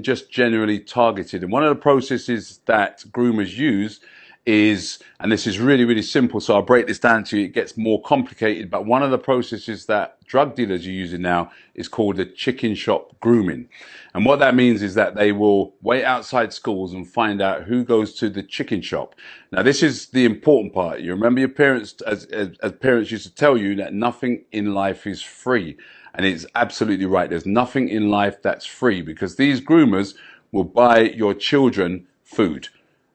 just generally targeted. And one of the processes that groomers use is, and this is really, really simple, so I'll break this down to you, it gets more complicated, but one of the processes that drug dealers are using now is called the chicken shop grooming. And what that means is that they will wait outside schools and find out who goes to the chicken shop. Now, this is the important part. You remember your parents, as parents used to tell you that nothing in life is free. And it's absolutely right. There's nothing in life that's free, because these groomers will buy your children food.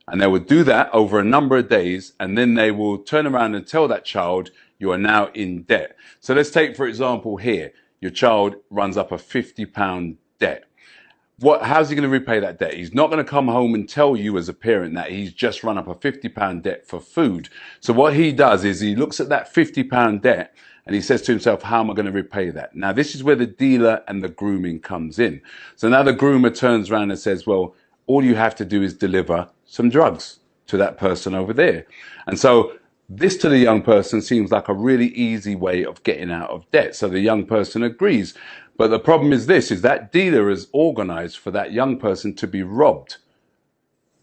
And they will do that over a number of days, and then they will turn around and tell that child, you are now in debt. So let's take, for example, here, your child runs up a £50 debt. How's he going to repay that debt? He's not going to come home and tell you as a parent that he's just run up a £50 debt for food. So what he does is he looks at that £50 debt and he says to himself, how am I going to repay that? Now, this is where the dealer and the grooming comes in. So now the groomer turns around and says, well, all you have to do is deliver some drugs to that person over there. And so this to the young person seems like a really easy way of getting out of debt. So the young person agrees. But the problem is this, is that dealer is organized for that young person to be robbed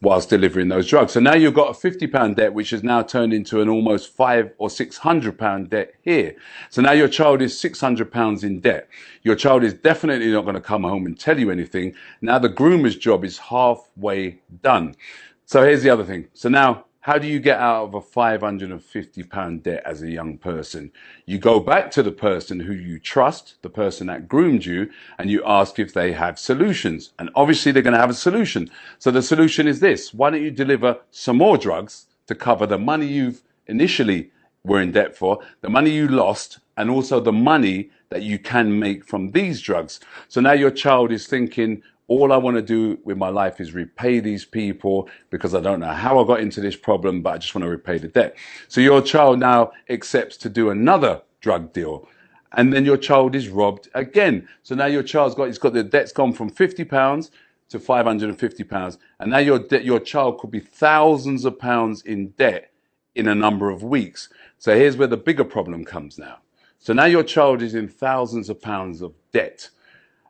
whilst delivering those drugs. So now you've got a £50 debt, which has now turned into an almost £500 or £600 debt here. So now your child is £600 in debt. Your child is definitely not going to come home and tell you anything. Now the groomer's job is halfway done. So here's the other thing. So now, how do you get out of a £550 debt as a young person? You go back to the person who you trust, the person that groomed you, and you ask if they have solutions. And obviously they're going to have a solution. So the solution is this. Why don't you deliver some more drugs to cover the money you've initially were in debt for, the money you lost, and also the money that you can make from these drugs. So now your child is thinking, all I want to do with my life is repay these people, because I don't know how I got into this problem, but I just want to repay the debt. So your child now accepts to do another drug deal, and then your child is robbed again. So now your child's got the debt's gone from £50 to £550, and now your child could be thousands of pounds in debt in a number of weeks. So here's where the bigger problem comes now. So now your child is in thousands of pounds of debt.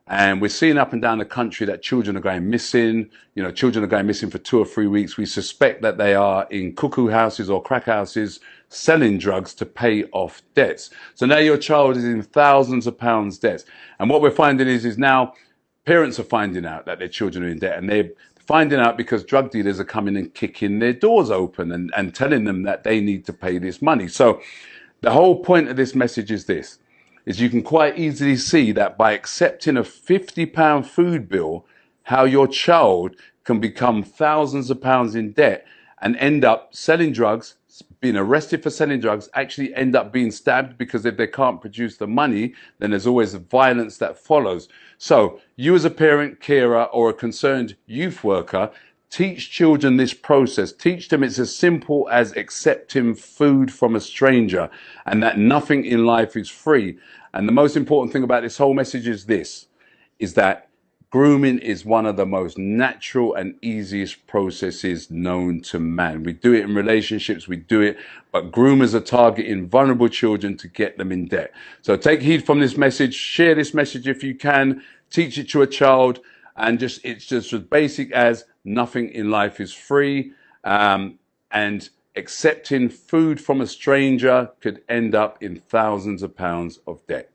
And we're seeing up and down the country that children are going missing. You know, children are going missing for 2 or 3 weeks. We suspect that they are in cuckoo houses or crack houses selling drugs to pay off debts. So now your child is in thousands of pounds debts. And what we're finding is now parents are finding out that their children are in debt, and they're finding out because drug dealers are coming and kicking their doors open and telling them that they need to pay this money. So the whole point of this message is this, is you can quite easily see that by accepting a £50 food bill, how your child can become thousands of pounds in debt and end up selling drugs, being arrested for selling drugs, actually end up being stabbed, because if they can't produce the money, then there's always the violence that follows. So you as a parent, carer, or a concerned youth worker, teach children this process. Teach them it's as simple as accepting food from a stranger, and that nothing in life is free. And the most important thing about this whole message is this, is that grooming is one of the most natural and easiest processes known to man. We do it in relationships, we do it, but groomers are targeting vulnerable children to get them in debt. So take heed from this message, share this message if you can, teach it to a child, and it's just as basic as nothing in life is free, and accepting food from a stranger could end up in thousands of pounds of debt.